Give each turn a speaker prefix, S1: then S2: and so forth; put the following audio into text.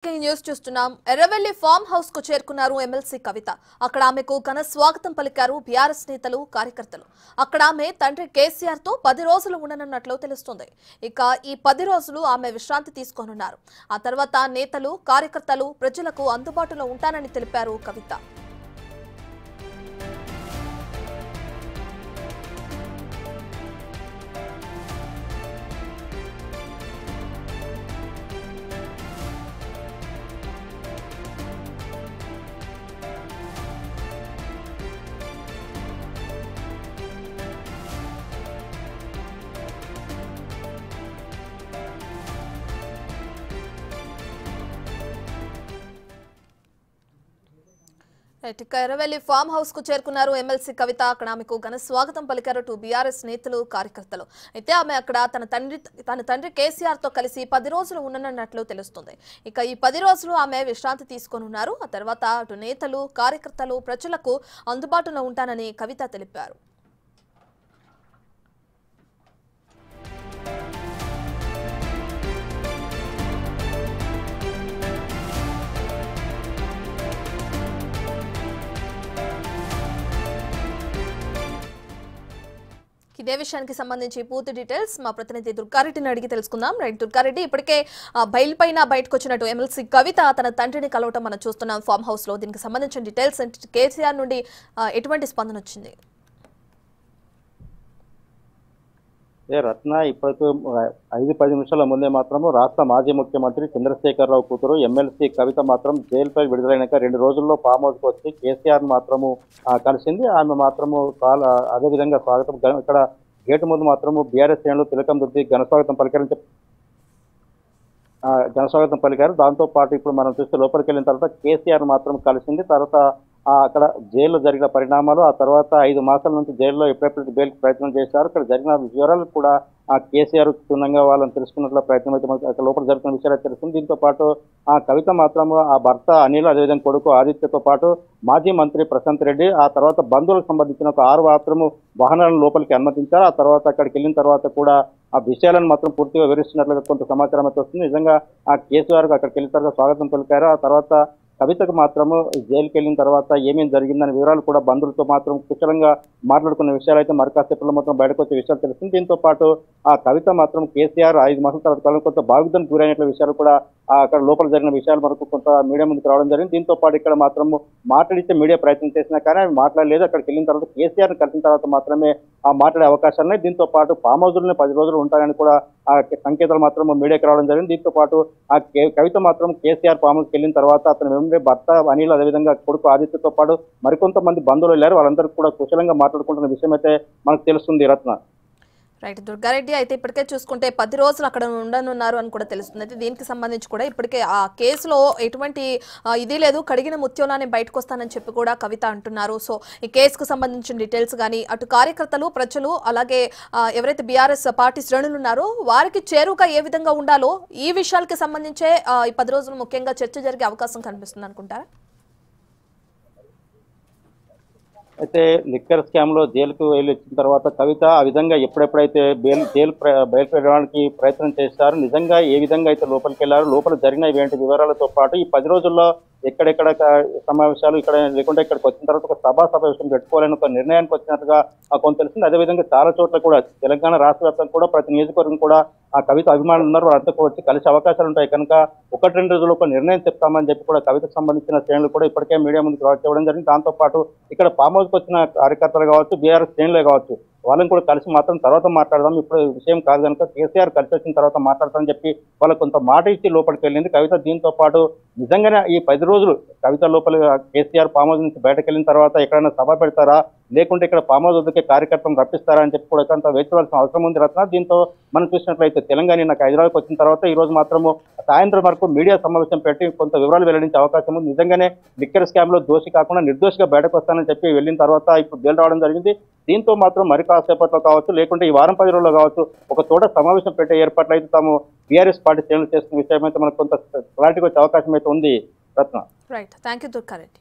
S1: News చూస్తున్నాం. Erravelli farm house కు చేరుకున్నారు ఎమ్మెల్సీ కవిత. అక్కడ ఆమెకు ఘన స్వాగతం పలికారు బీఆర్ఎస్ నేతలు, కార్యకర్తలు. అక్కడ ఆమె తండ్రి కేసీఆర్ తో 10 రోజులు ఉండనున్నట్లు తెలుస్తుంది. ఇక ఈ 10 రోజులు ఆమె విశ్రాంతి తీసుకోనున్నారు. ఆ తర్వాత నేతలు, కార్యకర్తలు, ప్రజలకు అందుబాటులో ఉంటానని తెలిపారు కవిత. ఎర్రవెల్లి ఫామ్ హౌస్ కు చేరుకున్నారు ఎమ్మెల్సీ కవిత. అక్కడ ఆమెకు ఘన స్వాగతం పలికారు బీఆర్ఎస్ నేతలు, కార్యకర్తలు. అయితే ఆమె అక్కడ తన తండ్రి కేసీఆర్ తో కలిసి 10 రోజులు ఉండనున్నట్లు తెలుస్తుంది. ఇక ఈ 10 రోజులు ఆమె విశ్రాంతి తీసుకోనున్నారు. ఆ తర్వాత అటు నేతలు, కార్యకర్తలు, ప్రజలకు అందుబాటులో ఉంటానని కవిత తెలిపారు. ఇదే విషయానికి సంబంధించి పూర్తి డీటెయిల్స్ మా ప్రతినిధి దుర్గారెడ్డిని అడిగి తెలుసుకుందాం. రైట్ దుర్గారెడ్డి, ఇప్పటికే బయటకు వచ్చినట్టు ఎమ్మెల్సీ కవిత తన తండ్రిని కలవటం మనం చూస్తున్నాం ఫామ్ హౌస్ లో. దీనికి సంబంధించిన డీటెయిల్స్ కేసీఆర్ నుండి ఎటువంటి స్పందన వచ్చింది?
S2: రత్న ఇప్పటికి 5-10 నిమిషాల ముందే మాత్రము రాష్ట్ర మాజీ ముఖ్యమంత్రి చంద్రశేఖరరావు కూతురు ఎమ్మెల్సీ కవిత మాత్రం జైలుపై విడుదలైనాక 2 రోజుల్లో ఫామ్ హౌస్కి వచ్చి కేసీఆర్ మాత్రము కలిసింది. ఆమె మాత్రము అదేవిధంగా స్వాగతం ఇక్కడ గేటు ముందు మాత్రము బీఆర్ఎస్ శ్రేణులు తిలకం దుద్ది ఘనస్వాగతం పలికారు. దాంతో పాటు ఇప్పుడు మనం చూస్తే లోపలికి వెళ్ళిన తర్వాత కేసీఆర్ మాత్రం కలిసింది. తర్వాత అక్కడ జైల్లో జరిగిన పరిణామాలు, ఆ తర్వాత 5 మాసాల నుంచి జైల్లో ఎప్పుడెప్పుడు బెయిల్ ప్రయత్నం చేశారు. ఇక్కడ జరిగిన వివరాలు కూడా కేసీఆర్ క్షుణ్ణంగా వాళ్ళని తెలుసుకున్నట్లు ప్రయత్నం అయితే లోపల జరుగుతున్న విషయాలు తెలుస్తుంది. దీంతో పాటు ఆ కవిత మాత్రము ఆ భర్త అనిల్, అదేవిధంగా కొడుకు ఆదిత్యతో పాటు మాజీ మంత్రి ప్రశాంత్ రెడ్డి, ఆ తర్వాత బంధువులకు సంబంధించిన ఒక 6 మాత్రము వాహనాలను లోపలికి అనుమతించారు. ఆ తర్వాత అక్కడికి వెళ్ళిన తర్వాత కూడా ఆ విషయాలను మాత్రం పూర్తిగా వివరిస్తున్నట్లుగా కొంత సమాచారం అయితే వస్తుంది. నిజంగా ఆ కేసీఆర్ అక్కడికి వెళ్ళిన తర్వాత స్వాగతం పలికారు. ఆ తర్వాత కవితకు మాత్రము జైలుకి వెళ్ళిన తర్వాత ఏమేమి జరిగిందనే వివరాలు కూడా బంధువులతో మాత్రం కుశలంగా మాట్లాడుకున్న విషయాలు అయితే మరి కాసేపట్లో మాత్రం బయటకు వచ్చే విషయాలు తెలుస్తుంది. దీంతో పాటు ఆ కవిత మాత్రం కేసీఆర్ 5 మాసాల తర్వాత కొంత బాగుదని గురైనట్ల విషయాలు కూడా అక్కడ లోపల జరిగిన విషయాలు మనకు కొంత మీడియా ముందుకు రావడం జరిగింది. దీంతో పాటు ఇక్కడ మాత్రము మాట్లాడితే మీడియా ప్రయత్నం చేసినా కానీ ఆమె మాట్లాడలేదు. అక్కడికి వెళ్ళిన తర్వాత కేసీఆర్ కలిసిన తర్వాత మాత్రమే మాట్లాడే అవకాశాలు ఉన్నాయి. దీంతో పాటు ఫామ్ హౌస్లోనే 10 రోజులు ఉంటాయని కూడా ఆ సంకేతాలు మాత్రం మీడియాకి రావడం జరిగింది. దీంతో పాటు ఆ కవిత మాత్రం కేసీఆర్ ఫామ్ హౌస్కి వెళ్ళిన తర్వాత అతను భర్త అనిల్, అదేవిధంగా కొడుకు ఆదిత్యతో పాటు మరికొంతమంది బంధువులు వెళ్ళారు. వాళ్ళందరూ కూడా కుశలంగా మాట్లాడుకుంటున్న విషయం అయితే మనకు తెలుస్తుంది. రత్న
S1: రైట్ దుర్గారెడ్డి, అయితే ఇప్పటికే చూసుకుంటే 10 రోజులు అక్కడ ఉండనున్నారు అని కూడా తెలుస్తుంది. అయితే దీనికి సంబంధించి కూడా ఇప్పటికే ఆ కేసులో ఎటువంటి ఇది లేదు, కడిగిన ముత్యంలానే బయటకు వస్తానని చెప్పి కూడా కవిత అంటున్నారు. సో ఈ కేసుకు సంబంధించిన డీటెయిల్స్ కానీ అటు కార్యకర్తలు, ప్రజలు, అలాగే ఎవరైతే బీఆర్ఎస్ పార్టీ శ్రేణులు ఉన్నారో వారికి చేరువుగా ఏ విధంగా ఉండాలో ఈ విషయాలకి సంబంధించే ఈ 10 రోజులు ముఖ్యంగా చర్చ జరిగే అవకాశం కనిపిస్తుంది అనుకుంటారా?
S2: అయితే లిక్కర్ స్కామ్ లో జైలుకు వెళ్ళి వచ్చిన తర్వాత కవిత ఆ విధంగా ఎప్పుడెప్పుడైతే బయలుపడడానికి ప్రయత్నం చేశారు, నిజంగా ఏ విధంగా అయితే లోపలికి వెళ్ళారు, లోపల జరిగిన ఇవేంటి వివరాలతో పాటు ఈ 10 రోజుల్లో ఎక్కడెక్కడ సమావేశాలు ఇక్కడ లేకుంటే ఇక్కడికి వచ్చిన తర్వాత ఒక సమావేశం పెట్టుకోవాలని ఒక నిర్ణయానికి వచ్చినట్టుగా కొంత తెలిసింది. అదేవిధంగా చాలా చోట్ల కూడా తెలంగాణ రాష్ట్ర వ్యాప్తంగా కూడా ప్రతి నియోజకవర్గం కూడా ఆ కవిత అభిమానులు ఉన్నారు. వాళ్ళంతా వచ్చి కలిసి అవకాశాలు ఉంటాయి కనుక 1-2 రోజుల్లో ఒక నిర్ణయం చెప్తామని చెప్పి కూడా కవితకు సంబంధించిన శ్రేణులు కూడా ఇప్పటికే మీడియా ముందుకు రావడం జరిగింది. దాంతో పాటు ఇక్కడ ఫామ్ హౌస్కి వచ్చిన కార్యకర్తలు కావచ్చు, బీఆర్ఎస్ శ్రేణులే కావచ్చు, వాళ్ళని కూడా కలిసి మాత్రం తర్వాత మాట్లాడదాం, ఇప్పుడు విషయం కాదు కనుక కేసీఆర్ కలిసి వచ్చిన తర్వాత మాట్లాడతామని చెప్పి వాళ్ళకు కొంత మాట ఇచ్చి లోపలికి వెళ్ళింది కవిత. దీంతో పాటు నిజంగానే ఈ 10 రోజులు కవిత లోపల కేసీఆర్ ఫామ్ హౌస్ నుంచి బయటకు వెళ్ళిన తర్వాత ఎక్కడైనా సభ పెడతారా, లేకుంటే ఇక్కడ ఫామ్ హౌస్ వద్దకే కార్యకర్తలు రప్పిస్తారా అని చెప్పి కూడా కొంత వేచవలసిన అవసరం ఉంది. రత్న దీంతో మనం చూసినట్లయితే తెలంగాణ నాకు హైదరాబాద్కి వచ్చిన తర్వాత ఈ రోజు మాత్రము సాయంత్రం వరకు మీడియా సమావేశం పెట్టి కొంత వివరాలు వెల్లడించే అవకాశం ఉంది. నిజంగానే లిక్కర్ స్కామ్ లో దోషి కాకుండా నిర్దోషిగా బయటకు వస్తానని చెప్పి వెళ్ళిన తర్వాత ఇప్పుడు బెయిల్ రావడం జరిగింది. దీంతో మాత్రం మరి కాసేపట్లో కావచ్చు, లేకుంటే ఈ వారం 10 రోజుల్లో కావచ్చు, ఒక చోట సమావేశం పెట్టే ఏర్పాట్లు అయితే తాము బీఆర్ఎస్ పార్టీ శ్రేణులు చేస్తున్న విషయం అయితే మనకు కొంత క్లారిటీకి వచ్చే అవకాశం అయితే ఉంది. రత్న
S1: రైట్, థ్యాంక్ యూ దుర్గారెడ్డి.